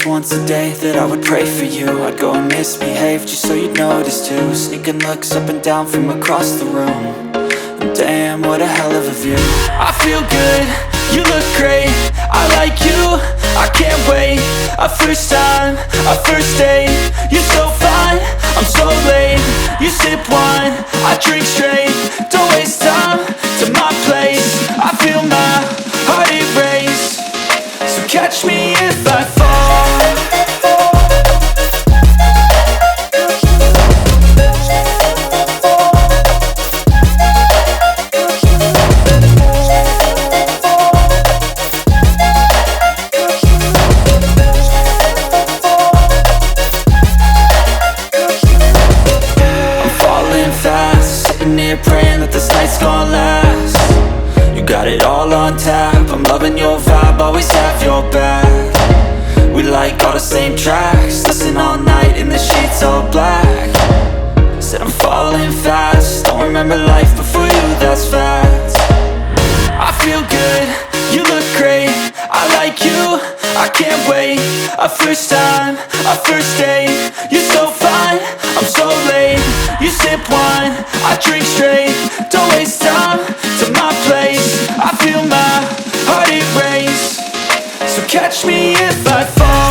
once a day that I would pray for you. I'd go and misbehave just so you'd notice too. Sneaking looks up and down from across the room. And damn, what a hell of a view. I feel good, you look great, I like you, I can't wait. A first time, a first date, you're so fine, I'm so late. You sip wine, I drink straight. Don't waste time to my place. I feel my heart erase. So catch me if I fall. Praying that this night's gonna last. You got it all on tap, I'm loving your vibe, always have your back. We like all the same tracks, listen all night in the sheets all black. Said I'm falling fast, don't remember life before you, that's fact. I feel good, you look great, I like you, I can't wait. A first time, a first date, you're so fine, I'm so late. You sip wine, I drink straight. Don't waste time to my place. I feel my heart erase. So catch me if I fall.